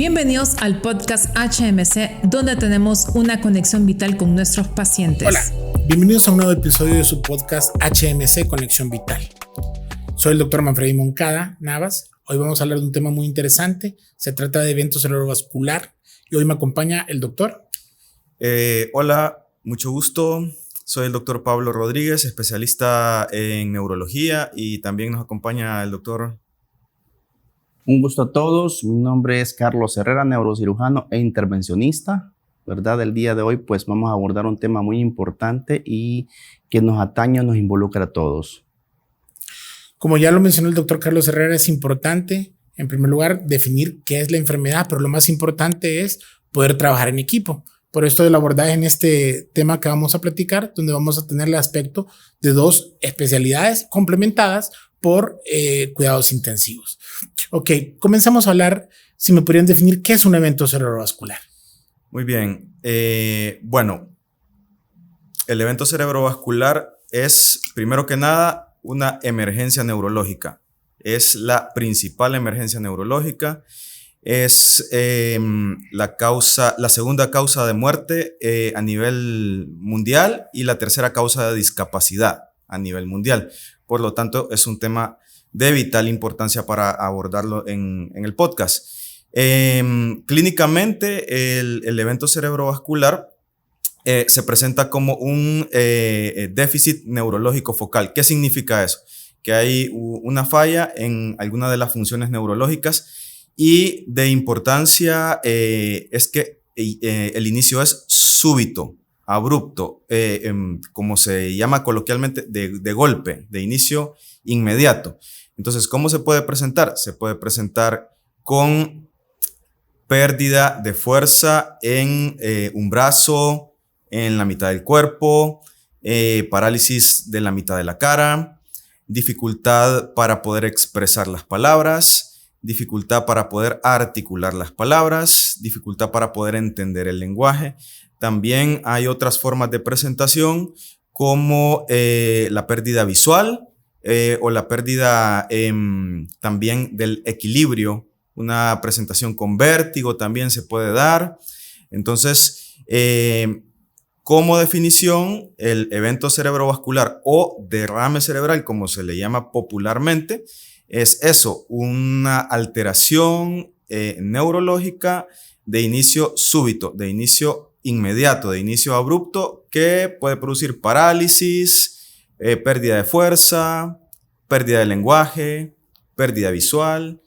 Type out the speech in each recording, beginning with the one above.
Bienvenidos al podcast HMC, donde tenemos una conexión vital con nuestros pacientes. Hola, bienvenidos a un nuevo episodio de su podcast HMC Conexión Vital. Soy el doctor Manfredi Moncada Navas. Hoy vamos a hablar de un tema muy interesante. Se trata de evento cerebrovascular y hoy me acompaña el doctor. Hola, mucho gusto. Soy el doctor Pablo Rodríguez, especialista en neurología, y también nos acompaña el doctor. Un gusto a todos. Mi nombre es Carlos Herrera, neurocirujano e intervencionista. ¿Verdad? El día de hoy pues vamos a abordar un tema muy importante y que nos atañe, nos involucra a todos. Como ya lo mencionó el doctor Carlos Herrera, es importante, en primer lugar, definir qué es la enfermedad, pero lo más importante es poder trabajar en equipo. Por esto del abordaje en este tema que vamos a platicar, donde vamos a tener el aspecto de dos especialidades complementadas por cuidados intensivos. Ok, comenzamos a hablar, si me podrían definir qué es un evento cerebrovascular. Muy bien. Bueno, el evento cerebrovascular es, primero que nada, una emergencia neurológica. Es la principal emergencia neurológica. Es la segunda causa de muerte a nivel mundial y la tercera causa de discapacidad a nivel mundial. Por lo tanto, es un tema de vital importancia para abordarlo en el podcast. Clínicamente, el evento cerebrovascular se presenta como un déficit neurológico focal. ¿Qué significa eso? Que hay una falla en alguna de las funciones neurológicas, y de importancia es que el inicio es súbito, abrupto, como se llama coloquialmente, de golpe, de inicio inmediato. Entonces, ¿cómo se puede presentar? Se puede presentar con pérdida de fuerza en un brazo, en la mitad del cuerpo, parálisis de la mitad de la cara, dificultad para poder expresar las palabras, dificultad para poder articular las palabras, dificultad para poder entender el lenguaje. También hay otras formas de presentación como la pérdida visual o la pérdida también del equilibrio. Una presentación con vértigo también se puede dar. Entonces, como definición, el evento cerebrovascular o derrame cerebral, como se le llama popularmente, es eso, una alteración neurológica de inicio súbito, de inicio inmediato, de inicio abrupto, que puede producir parálisis, pérdida de fuerza, pérdida de lenguaje, pérdida visual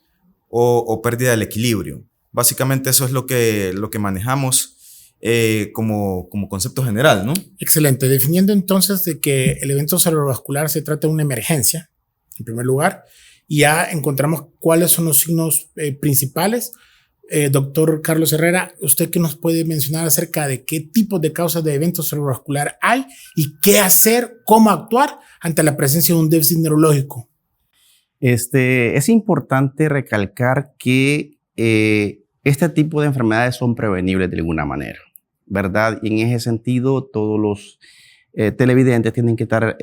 o pérdida del equilibrio. Básicamente eso es lo que manejamos como concepto general, ¿no? Excelente. Definiendo entonces de que el evento cerebrovascular se trata de una emergencia, en primer lugar, y ya encontramos cuáles son los signos principales. Doctor Carlos Herrera, ¿usted qué nos puede mencionar acerca de qué tipos de causas de evento cerebrovascular hay y qué hacer, cómo actuar ante la presencia de un déficit neurológico? Es importante recalcar que este tipo de enfermedades son prevenibles de alguna manera, ¿verdad? Y en ese sentido, todos los televidentes tienen que estar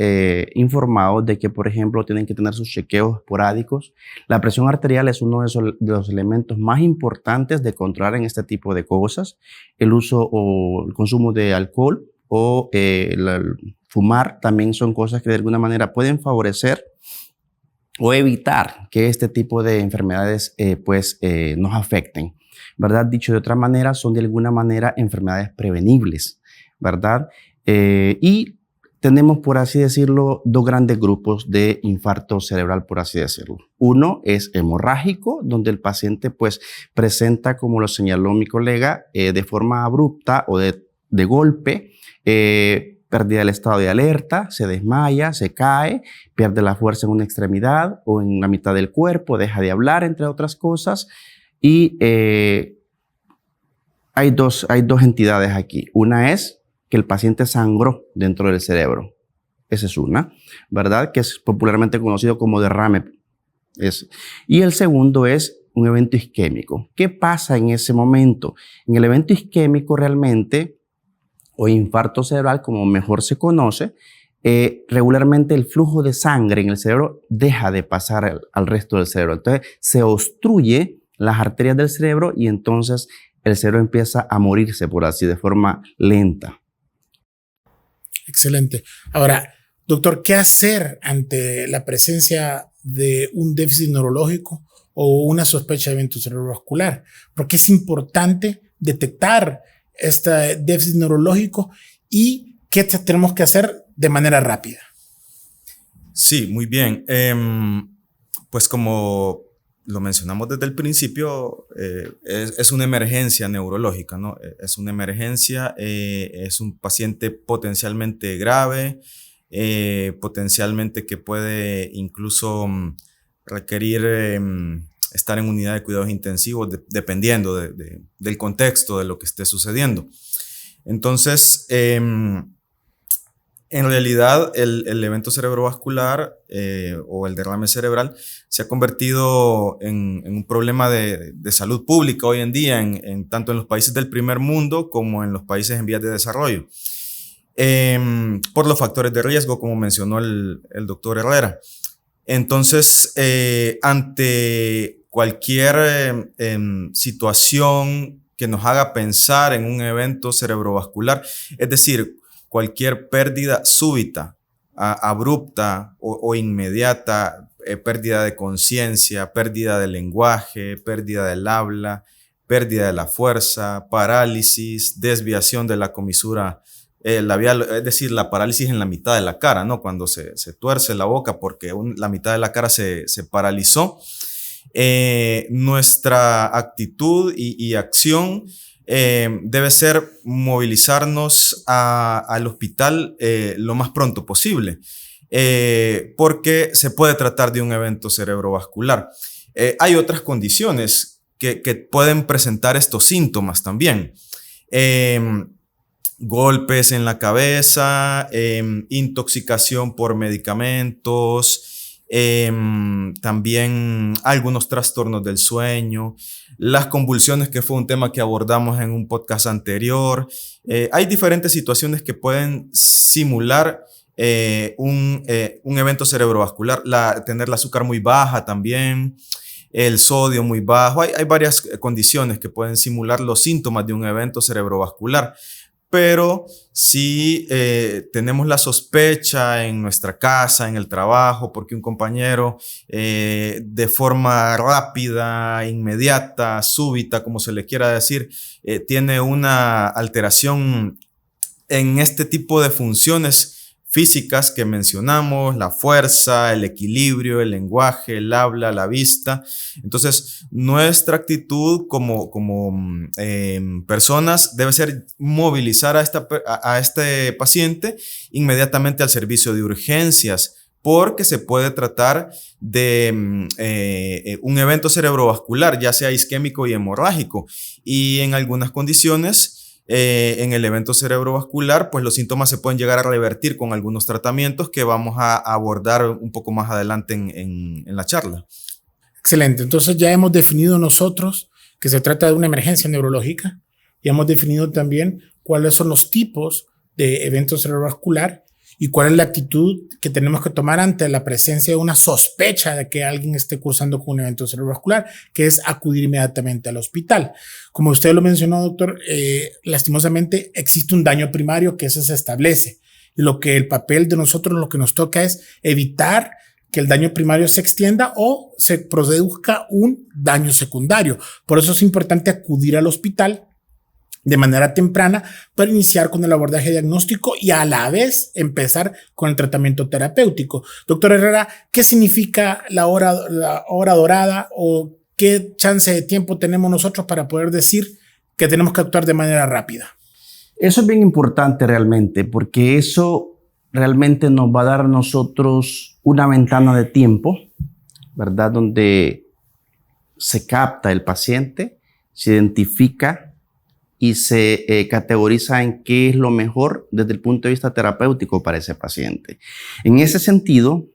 informados de que, por ejemplo, tienen que tener sus chequeos esporádicos. La presión arterial es uno de los elementos más importantes de controlar en este tipo de cosas. El uso o el consumo de alcohol o fumar también son cosas que de alguna manera pueden favorecer o evitar que este tipo de enfermedades nos afecten, ¿verdad? Dicho de otra manera, son de alguna manera enfermedades prevenibles, ¿verdad? Y tenemos, por así decirlo, dos grandes grupos de infarto cerebral, por así decirlo. Uno es hemorrágico, donde el paciente pues presenta, como lo señaló mi colega, de forma abrupta o de golpe, pérdida del estado de alerta, se desmaya, se cae, pierde la fuerza en una extremidad o en la mitad del cuerpo, deja de hablar, entre otras cosas. Y hay dos entidades aquí. Una es que el paciente sangró dentro del cerebro. Esa es una, ¿verdad? Que es popularmente conocido como derrame. Y el segundo es un evento isquémico. ¿Qué pasa en ese momento? En el evento isquémico realmente, o infarto cerebral, como mejor se conoce, regularmente el flujo de sangre en el cerebro deja de pasar al resto del cerebro. Entonces se obstruye las arterias del cerebro y entonces el cerebro empieza a morirse, por así, de forma lenta. Excelente. Ahora, doctor, ¿qué hacer ante la presencia de un déficit neurológico o una sospecha de evento cerebrovascular? Porque es importante detectar este déficit neurológico y qué tenemos que hacer de manera rápida. Sí, muy bien. Pues como lo mencionamos desde el principio, es una emergencia neurológica, ¿no? Es una emergencia, es un paciente potencialmente grave, potencialmente que puede incluso requerir estar en unidad de cuidados intensivos, dependiendo del contexto de lo que esté sucediendo. Entonces, en realidad, el evento cerebrovascular o el derrame cerebral se ha convertido en un problema de salud pública hoy en día, tanto en los países del primer mundo como en los países en vías de desarrollo, por los factores de riesgo, como mencionó el doctor Herrera. Entonces, ante cualquier situación que nos haga pensar en un evento cerebrovascular, es decir, cualquier pérdida súbita, abrupta o inmediata, pérdida de conciencia, pérdida del lenguaje, pérdida del habla, pérdida de la fuerza, parálisis, desviación de la comisura labial, es decir, la parálisis en la mitad de la cara, ¿no? Cuando se tuerce la boca porque la mitad de la cara se paralizó. Nuestra actitud y acción debe ser movilizarnos al hospital lo más pronto posible, porque se puede tratar de un evento cerebrovascular. Hay otras condiciones que pueden presentar estos síntomas también. Golpes en la cabeza, intoxicación por medicamentos, también algunos trastornos del sueño, las convulsiones, que fue un tema que abordamos en un podcast anterior. Hay diferentes situaciones que pueden simular un evento cerebrovascular, tener el azúcar muy baja también, el sodio muy bajo. Hay varias condiciones que pueden simular los síntomas de un evento cerebrovascular. Pero si tenemos la sospecha en nuestra casa, en el trabajo, porque un compañero de forma rápida, inmediata, súbita, como se le quiera decir, tiene una alteración en este tipo de funciones físicas que mencionamos, la fuerza, el equilibrio, el lenguaje, el habla, la vista. Entonces, nuestra actitud como personas debe ser movilizar a este paciente inmediatamente al servicio de urgencias, porque se puede tratar de un evento cerebrovascular, ya sea isquémico y hemorrágico, y en algunas condiciones, en el evento cerebrovascular, pues los síntomas se pueden llegar a revertir con algunos tratamientos que vamos a abordar un poco más adelante en la charla. Excelente. Entonces ya hemos definido nosotros que se trata de una emergencia neurológica. Ya hemos definido también cuáles son los tipos de evento cerebrovascular y cuál es la actitud que tenemos que tomar ante la presencia de una sospecha de que alguien esté cursando con un evento cerebrovascular, que es acudir inmediatamente al hospital. Como usted lo mencionó, doctor, lastimosamente existe un daño primario que eso se establece. Y el papel de nosotros, lo que nos toca es evitar que el daño primario se extienda o se produzca un daño secundario. Por eso es importante acudir al hospital de manera temprana para iniciar con el abordaje diagnóstico y a la vez empezar con el tratamiento terapéutico. Doctor Herrera, ¿qué significa la hora dorada o qué chance de tiempo tenemos nosotros para poder decir que tenemos que actuar de manera rápida? Eso es bien importante realmente, porque eso realmente nos va a dar a nosotros una ventana de tiempo, ¿verdad? Donde se capta el paciente, se identifica y se categoriza en qué es lo mejor desde el punto de vista terapéutico para ese paciente. En ese sentido,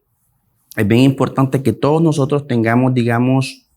es bien importante que todos nosotros tengamos, digamos,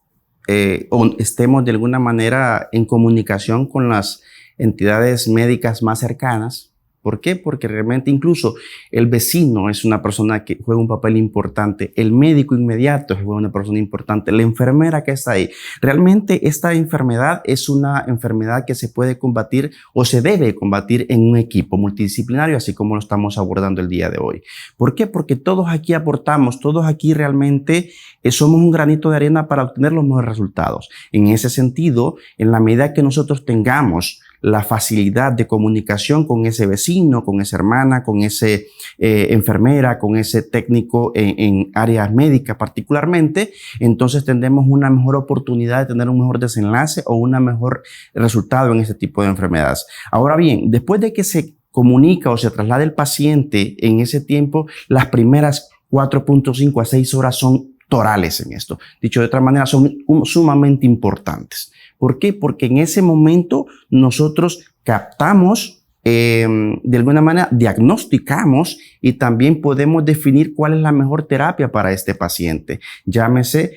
o estemos de alguna manera en comunicación con las entidades médicas más cercanas, ¿Por qué? Porque realmente incluso el vecino es una persona que juega un papel importante, el médico inmediato es una persona importante, la enfermera que está ahí. Realmente esta enfermedad es una enfermedad que se puede combatir o se debe combatir en un equipo multidisciplinario, así como lo estamos abordando el día de hoy. ¿Por qué? Porque todos aquí aportamos, todos aquí realmente somos un granito de arena para obtener los mejores resultados. En ese sentido, en la medida que nosotros tengamos la facilidad de comunicación con ese vecino, con esa hermana, con ese enfermera, con ese técnico en áreas médicas particularmente, entonces tendremos una mejor oportunidad de tener un mejor desenlace o un mejor resultado en este tipo de enfermedades. Ahora bien, después de que se comunica o se traslade el paciente en ese tiempo, las primeras 4.5 a 6 horas son torales en esto. Dicho de otra manera, son sumamente importantes. ¿Por qué? Porque en ese momento nosotros captamos, de alguna manera diagnosticamos y también podemos definir cuál es la mejor terapia para este paciente. Llámese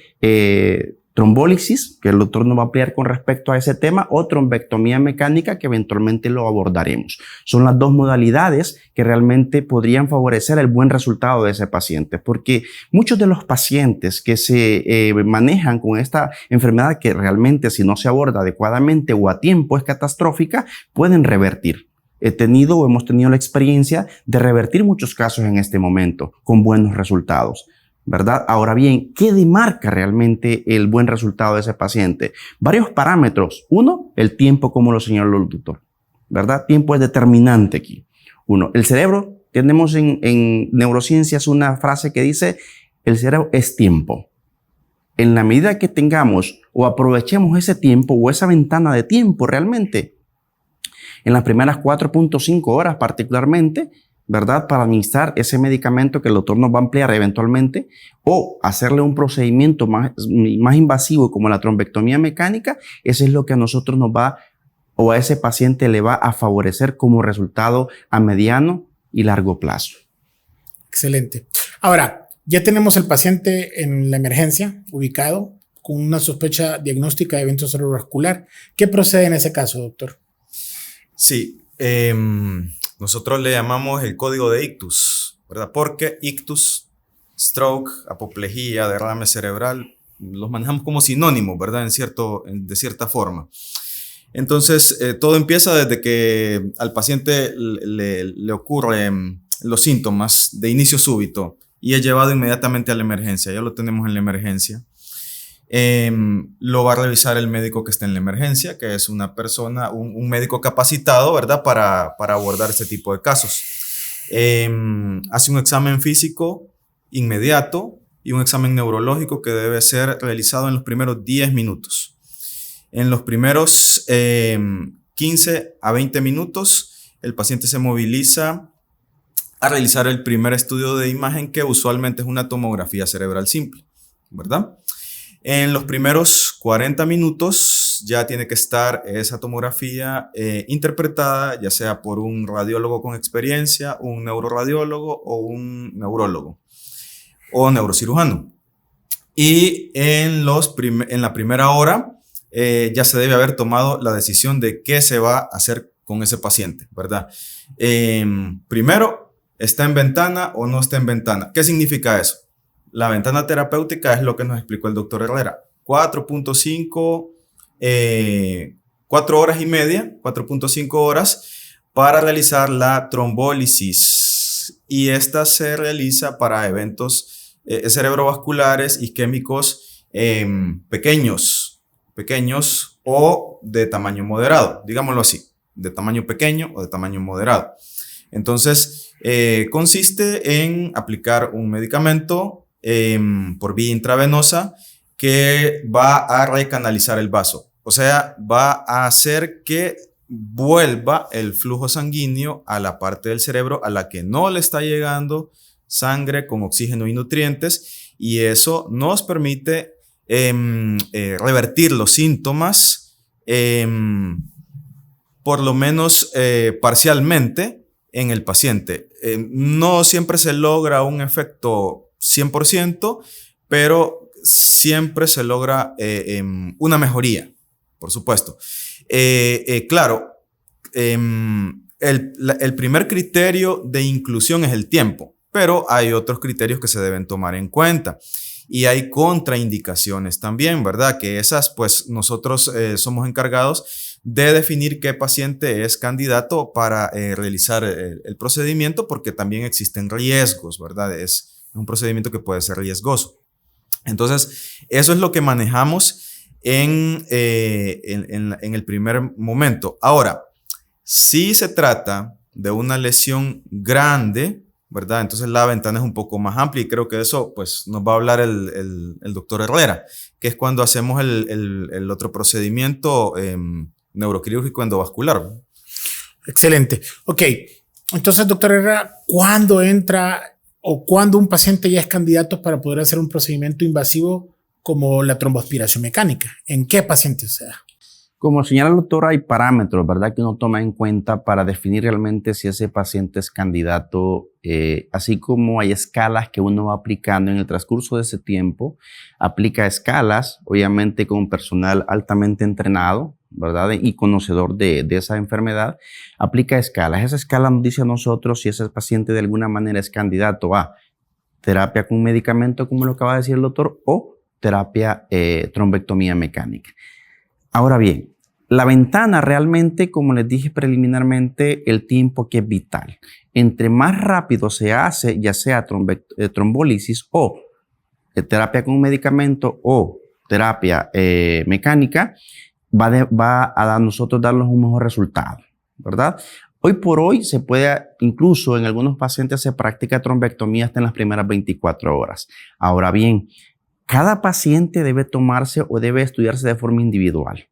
trombólisis, que el doctor nos va a ampliar con respecto a ese tema, o trombectomía mecánica, que eventualmente lo abordaremos. Son las dos modalidades que realmente podrían favorecer el buen resultado de ese paciente, porque muchos de los pacientes que se manejan con esta enfermedad, que realmente si no se aborda adecuadamente o a tiempo es catastrófica, pueden revertir. Hemos tenido la experiencia de revertir muchos casos en este momento con buenos resultados, ¿verdad? Ahora bien, ¿qué demarca realmente el buen resultado de ese paciente? Varios parámetros. Uno, el tiempo, como lo señaló el doctor, ¿verdad? Tiempo es determinante aquí. Uno, el cerebro. Tenemos en neurociencias una frase que dice, el cerebro es tiempo. En la medida que tengamos o aprovechemos ese tiempo o esa ventana de tiempo realmente, en las primeras 4.5 horas particularmente, ¿verdad? Para administrar ese medicamento que el doctor nos va a ampliar eventualmente, o hacerle un procedimiento más invasivo como la trombectomía mecánica, eso es lo que a nosotros nos va, o a ese paciente le va a favorecer como resultado a mediano y largo plazo. Excelente. Ahora, ya tenemos el paciente en la emergencia, ubicado, con una sospecha diagnóstica de evento cerebrovascular. ¿Qué procede en ese caso, doctor? Sí, nosotros le llamamos el código de ictus, ¿verdad? Porque ictus, stroke, apoplejía, derrame cerebral, los manejamos como sinónimos, ¿verdad? De cierta forma. Entonces, todo empieza desde que al paciente le ocurren los síntomas de inicio súbito y es llevado inmediatamente a la emergencia. Ya lo tenemos en la emergencia. Lo va a revisar el médico que está en la emergencia, que es una persona, un médico capacitado, ¿verdad? Para abordar este tipo de casos. Hace un examen físico inmediato y un examen neurológico que debe ser realizado en los primeros 10 minutos. En los primeros 15 a 20 minutos, el paciente se moviliza a realizar el primer estudio de imagen, que usualmente es una tomografía cerebral simple, ¿verdad? En los primeros 40 minutos ya tiene que estar esa tomografía interpretada, ya sea por un radiólogo con experiencia, un neuroradiólogo o un neurólogo o neurocirujano. Y en la primera hora ya se debe haber tomado la decisión de qué se va a hacer con ese paciente, ¿verdad? Primero, ¿está en ventana o no está en ventana? ¿Qué significa eso? La ventana terapéutica es lo que nos explicó el doctor Herrera. 4.5, 4 horas y media, 4.5 horas para realizar la trombólisis. Y esta se realiza para eventos cerebrovasculares isquémicos pequeños o de tamaño moderado, digámoslo así, de tamaño pequeño o de tamaño moderado. Entonces, consiste en aplicar un medicamento por vía intravenosa que va a recanalizar el vaso, o sea, va a hacer que vuelva el flujo sanguíneo a la parte del cerebro a la que no le está llegando sangre con oxígeno y nutrientes, y eso nos permite revertir los síntomas, por lo menos parcialmente en el paciente. No siempre se logra un efecto 100%, pero siempre se logra una mejoría, por supuesto. Claro, el primer criterio de inclusión es el tiempo, pero hay otros criterios que se deben tomar en cuenta. Y hay contraindicaciones también, ¿verdad? Que esas, pues nosotros somos encargados de definir qué paciente es candidato para realizar el procedimiento, porque también existen riesgos, ¿verdad? Es un procedimiento que puede ser riesgoso. Entonces, eso es lo que manejamos en el primer momento. Ahora, si se trata de una lesión grande, ¿verdad? Entonces la ventana es un poco más amplia y creo que de eso pues, nos va a hablar el doctor Herrera, que es cuando hacemos el otro procedimiento neuroquirúrgico endovascular. Excelente. Ok, entonces, doctor Herrera, ¿cuándo entra o cuándo un paciente ya es candidato para poder hacer un procedimiento invasivo como la tromboaspiración mecánica? ¿En qué pacientes se da? Como señala el doctor, hay parámetros, ¿verdad?, que uno toma en cuenta para definir realmente si ese paciente es candidato, así como hay escalas que uno va aplicando en el transcurso de ese tiempo. Aplica escalas, obviamente con personal altamente entrenado, ¿verdad?, y conocedor de esa enfermedad. Aplica escalas. Esa escala nos dice a nosotros si ese paciente de alguna manera es candidato a terapia con medicamento, como lo acaba de decir el doctor, o terapia trombectomía mecánica. Ahora bien, la ventana realmente, como les dije preliminarmente, el tiempo que es vital. Entre más rápido se hace, ya sea trombólisis o terapia con medicamento o terapia mecánica, va a nosotros darnos un mejor resultado, ¿verdad? Hoy por hoy se puede, incluso en algunos pacientes se practica trombectomía hasta en las primeras 24 horas. Ahora bien, cada paciente debe tomarse o debe estudiarse de forma individual,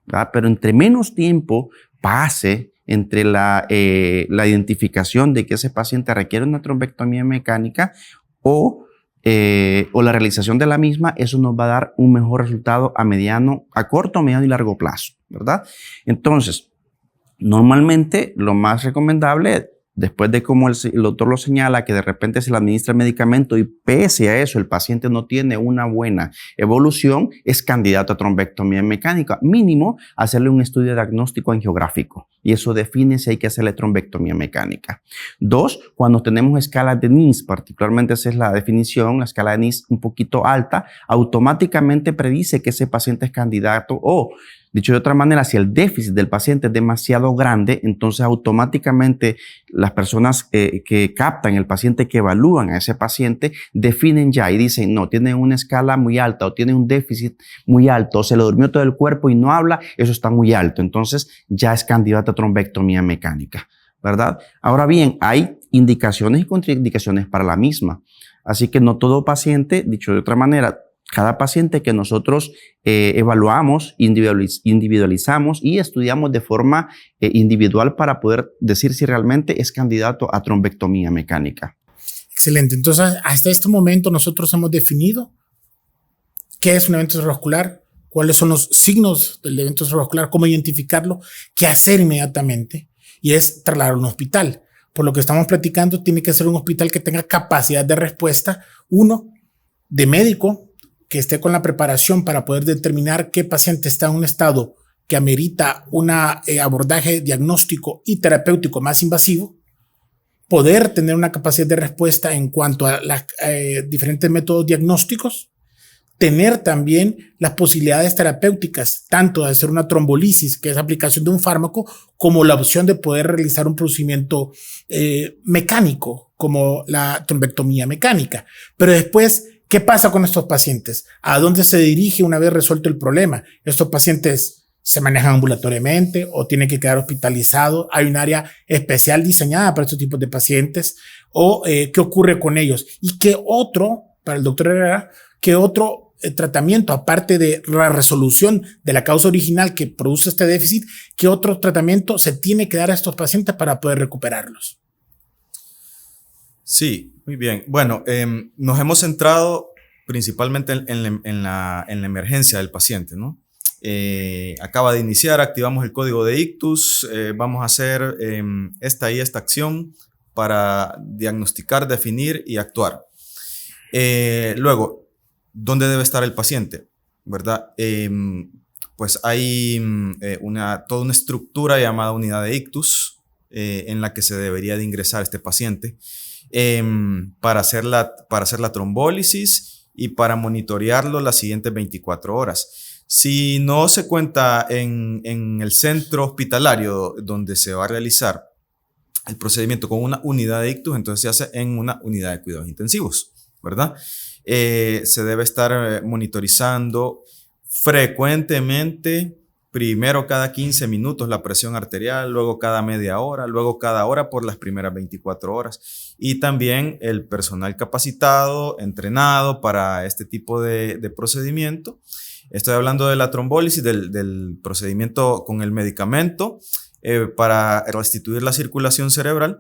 ¿verdad? Pero entre menos tiempo pase entre la identificación de que ese paciente requiere una trombectomía mecánica o la realización de la misma, eso nos va a dar un mejor resultado a corto, mediano y largo plazo, ¿verdad? Entonces, normalmente lo más recomendable, después de como el doctor lo señala, que de repente se le administra el medicamento y pese a eso el paciente no tiene una buena evolución, es candidato a trombectomía mecánica. Mínimo, hacerle un estudio diagnóstico angiográfico y eso define si hay que hacerle trombectomía mecánica. 2, cuando tenemos escalas de NIS, particularmente esa es la definición, la escala de NIS un poquito alta, automáticamente predice que ese paciente es candidato o, dicho de otra manera, si el déficit del paciente es demasiado grande, entonces automáticamente las personas que captan el paciente, que evalúan a ese paciente, definen ya y dicen, no, tiene una escala muy alta o tiene un déficit muy alto o se le durmió todo el cuerpo y no habla, eso está muy alto. Entonces ya es candidato a trombectomía mecánica, ¿verdad? Ahora bien, hay indicaciones y contraindicaciones para la misma. Así que no todo paciente, dicho de otra manera, cada paciente que nosotros evaluamos, individualizamos y estudiamos de forma individual para poder decir si realmente es candidato a trombectomía mecánica. Excelente. Entonces, hasta este momento nosotros hemos definido qué es un evento cerebrovascular, cuáles son los signos del evento cerebrovascular, cómo identificarlo, qué hacer inmediatamente, y es trasladar a un hospital. Por lo que estamos platicando, tiene que ser un hospital que tenga capacidad de respuesta, uno, de médico, que esté con la preparación para poder determinar qué paciente está en un estado que amerita un abordaje diagnóstico y terapéutico más invasivo, poder tener una capacidad de respuesta en cuanto a los diferentes métodos diagnósticos, tener también las posibilidades terapéuticas, tanto de hacer una trombolisis, que es aplicación de un fármaco, como la opción de poder realizar un procedimiento mecánico, como la trombectomía mecánica. Pero después, ¿qué pasa con estos pacientes? ¿A dónde se dirige una vez resuelto el problema? ¿Estos pacientes se manejan ambulatoriamente o tienen que quedar hospitalizados? ¿Hay un área especial diseñada para estos tipos de pacientes? ¿O qué ocurre con ellos? ¿Y qué otro, para el doctor Herrera, qué otro tratamiento, aparte de la resolución de la causa original que produce este déficit, qué otro tratamiento se tiene que dar a estos pacientes para poder recuperarlos? Sí, muy bien. Bueno, nos hemos centrado principalmente en la emergencia del paciente, ¿no? Acaba de iniciar, activamos el código de ictus, vamos a hacer esta y esta acción para diagnosticar, definir y actuar. Luego, ¿dónde debe estar el paciente? ¿Verdad? Pues hay toda una estructura llamada unidad de ictus, en la que se debería de ingresar este paciente para hacer la trombólisis y para monitorearlo las siguientes 24 horas. Si no se cuenta en el centro hospitalario donde se va a realizar el procedimiento con una unidad de ictus, entonces se hace en una unidad de cuidados intensivos, ¿verdad? Se debe estar monitorizando frecuentemente, primero cada 15 minutos la presión arterial, luego cada media hora, luego cada hora por las primeras 24 horas. Y también el personal capacitado, entrenado para este tipo de procedimiento. Estoy hablando de la trombólisis, del procedimiento con el medicamento para restituir la circulación cerebral.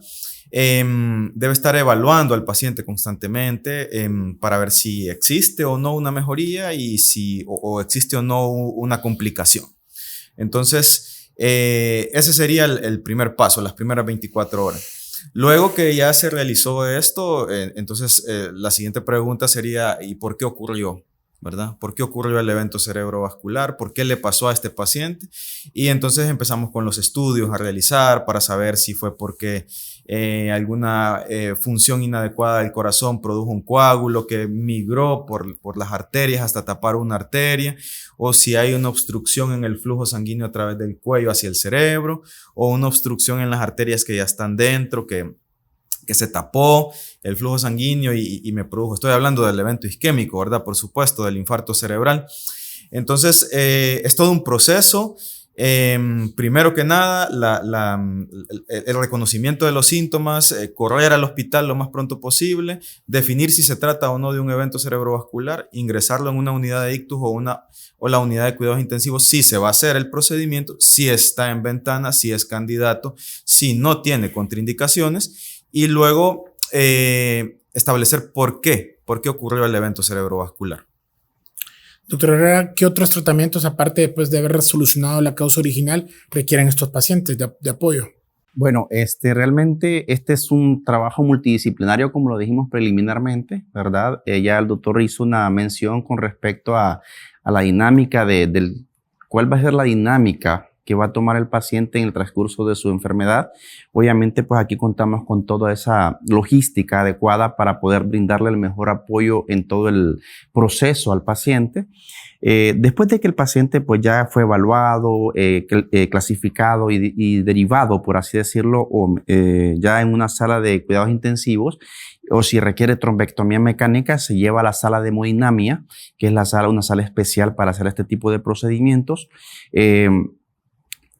Debe estar evaluando al paciente constantemente para ver si existe o no una mejoría y o existe o no una complicación. Entonces, ese sería el primer paso, las primeras 24 horas. Luego que ya se realizó esto, entonces la siguiente pregunta sería, ¿y por qué ocurrió? ¿Verdad? ¿Por qué ocurrió el evento cerebrovascular? ¿Por qué le pasó a este paciente? Y entonces empezamos con los estudios a realizar para saber si fue porque alguna función inadecuada del corazón produjo un coágulo que migró por las arterias hasta tapar una arteria, o si hay una obstrucción en el flujo sanguíneo a través del cuello hacia el cerebro, o una obstrucción en las arterias que ya están dentro, que se tapó el flujo sanguíneo y me produjo. Estoy hablando del evento isquémico, ¿verdad? Por supuesto, del infarto cerebral. Entonces, es todo un proceso. Primero que nada, el reconocimiento de los síntomas, correr al hospital lo más pronto posible, definir si se trata o no de un evento cerebrovascular, ingresarlo en una unidad de ictus o la unidad de cuidados intensivos, si se va a hacer el procedimiento, si está en ventana, si es candidato, si no tiene contraindicaciones. Y luego establecer por qué ocurrió el evento cerebrovascular. Doctor Herrera, ¿qué otros tratamientos, aparte después de haber solucionado la causa original, requieren estos pacientes de apoyo? Bueno, realmente este es un trabajo multidisciplinario, como lo dijimos preliminarmente, ¿verdad? Ya el doctor hizo una mención con respecto a la dinámica cuál va a ser la dinámica que va a tomar el paciente en el transcurso de su enfermedad. Obviamente, pues aquí contamos con toda esa logística adecuada para poder brindarle el mejor apoyo en todo el proceso al paciente. Después de que el paciente pues ya fue evaluado, clasificado y derivado, por así decirlo, ya en una sala de cuidados intensivos, o si requiere trombectomía mecánica, se lleva a la sala de hemodinamia, que es una sala especial para hacer este tipo de procedimientos.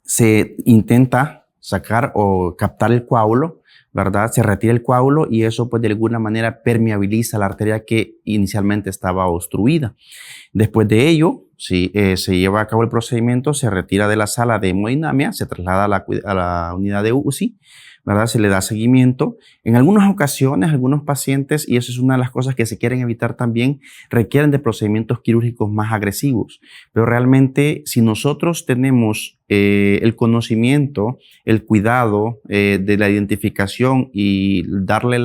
Se intenta sacar o captar el coágulo, ¿verdad? Se retira el coágulo y eso pues de alguna manera permeabiliza la arteria que inicialmente estaba obstruida. Después de ello, se lleva a cabo el procedimiento, se retira de la sala de hemodinamia, se traslada a la unidad de UCI, ¿verdad? Se le da seguimiento. En algunas ocasiones, algunos pacientes, y eso es una de las cosas que se quieren evitar también, requieren de procedimientos quirúrgicos más agresivos. Pero realmente, si nosotros tenemos el conocimiento, el cuidado de la identificación y darle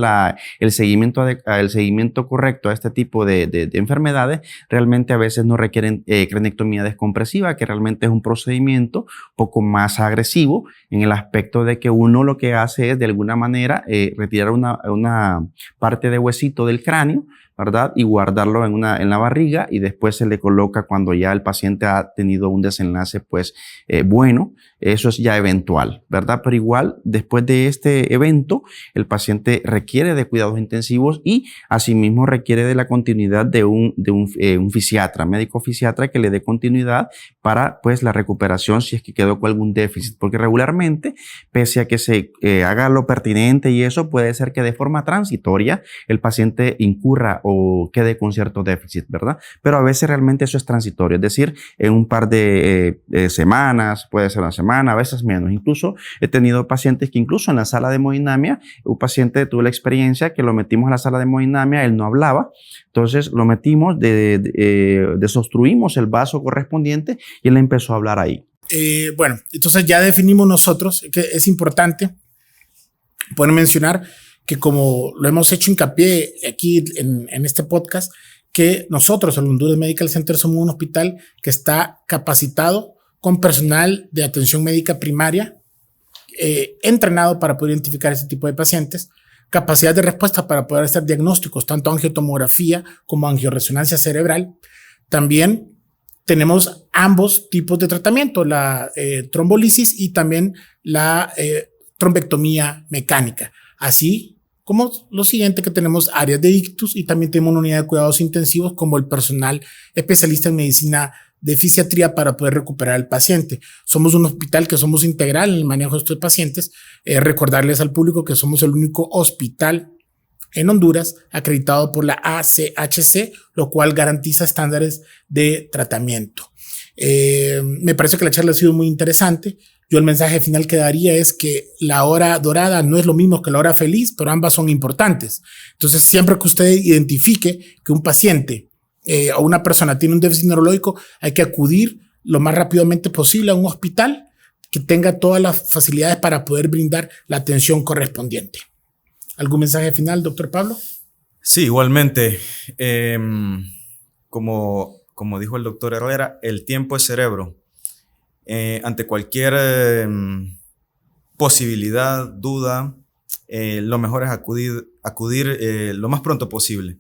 el seguimiento correcto a este tipo de enfermedades, realmente a veces no requieren cranectomía descompresiva, que realmente es un procedimiento poco más agresivo en el aspecto de que uno lo que hace es de alguna manera retirar una parte de huesito del cráneo, ¿verdad? Y guardarlo en la barriga y después se le coloca cuando ya el paciente ha tenido un desenlace pues bueno. Eso es ya eventual, ¿verdad? Pero igual, después de este evento, el paciente requiere de cuidados intensivos y asimismo requiere de la continuidad de un fisiatra, médico fisiatra, que le dé continuidad para pues la recuperación si es que quedó con algún déficit. Porque regularmente, pese a que se haga lo pertinente y eso, puede ser que de forma transitoria el paciente incurra o quede con cierto déficit, ¿verdad? Pero a veces realmente eso es transitorio, es decir, en un par de semanas, puede ser una semana, a veces menos. Incluso he tenido pacientes que incluso en la sala de hemodinamia, un paciente tuvo la experiencia que lo metimos a la sala de hemodinamia, él no hablaba, entonces lo metimos, desobstruimos el vaso correspondiente y él empezó a hablar ahí. Bueno, entonces ya definimos nosotros que es importante poder mencionar que, como lo hemos hecho hincapié aquí en este podcast, que nosotros, el Honduras Medical Center, somos un hospital que está capacitado con personal de atención médica primaria entrenado para poder identificar este tipo de pacientes, capacidad de respuesta para poder hacer diagnósticos, tanto angiotomografía como angioresonancia cerebral. También tenemos ambos tipos de tratamiento, la trombolisis y también la trombectomía mecánica. Así como lo siguiente, que tenemos áreas de ictus y también tenemos una unidad de cuidados intensivos como el personal especialista en medicina de fisiatría para poder recuperar al paciente. Somos un hospital que somos integral en el manejo de estos pacientes. Recordarles al público que somos el único hospital en Honduras acreditado por la ACHC, lo cual garantiza estándares de tratamiento. Me parece que la charla ha sido muy interesante. Yo el mensaje final que daría es que la hora dorada no es lo mismo que la hora feliz, pero ambas son importantes. Entonces, siempre que usted identifique que un paciente o una persona tiene un déficit neurológico, hay que acudir lo más rápidamente posible a un hospital que tenga todas las facilidades para poder brindar la atención correspondiente. ¿Algún mensaje final, doctor Pablo? Sí, igualmente. Como dijo el doctor Herrera, el tiempo es cerebro. Ante cualquier posibilidad, duda, lo mejor es acudir lo más pronto posible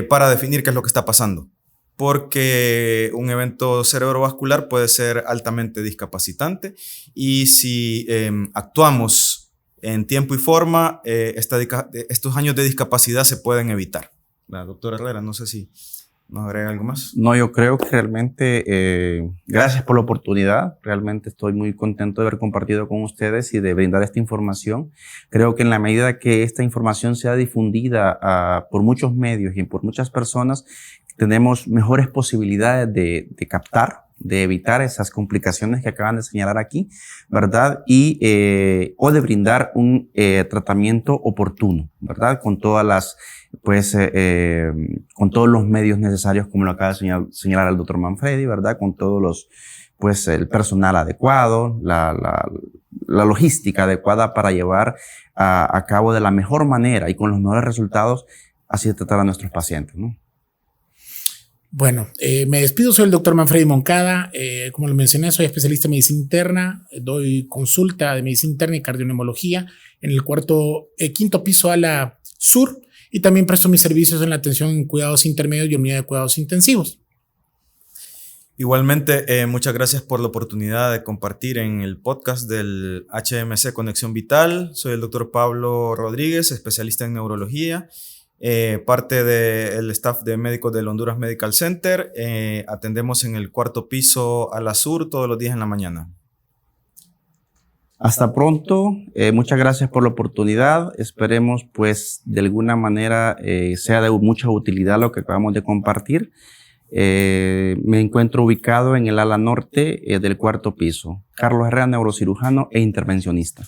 para definir qué es lo que está pasando. Porque un evento cerebrovascular puede ser altamente discapacitante y si actuamos en tiempo y forma, estos años de discapacidad se pueden evitar. La doctora Herrera, no sé si ¿nos agrega algo más? No, yo creo que realmente, gracias por la oportunidad. Realmente estoy muy contento de haber compartido con ustedes y de brindar esta información. Creo que en la medida que esta información sea difundida por muchos medios y por muchas personas, tenemos mejores posibilidades de captar, de evitar esas complicaciones que acaban de señalar aquí, ¿verdad? O de brindar un tratamiento oportuno, ¿verdad? Con todas las, con todos los medios necesarios, como lo acaba de señalar el doctor Manfredi, ¿verdad? Con todos los, el personal adecuado, la logística adecuada para llevar a cabo de la mejor manera y con los mejores resultados, así de tratar a nuestros pacientes, ¿no? Bueno, me despido, soy el doctor Manfredi Moncada. Como lo mencioné, soy especialista en medicina interna, doy consulta de medicina interna y cardioneumología en el quinto piso ala sur, y también presto mis servicios en la atención en cuidados intermedios y unidad de cuidados intensivos. Igualmente, muchas gracias por la oportunidad de compartir en el podcast del HMC Conexión Vital. Soy el doctor Pablo Rodríguez, especialista en neurología. Parte del staff de médicos del Honduras Medical Center. Atendemos en el cuarto piso a la sur todos los días en la mañana. Hasta pronto. Muchas gracias por la oportunidad. Esperemos de alguna manera sea de mucha utilidad lo que acabamos de compartir. Me encuentro ubicado en el ala norte del cuarto piso. Carlos Herrera, neurocirujano e intervencionista.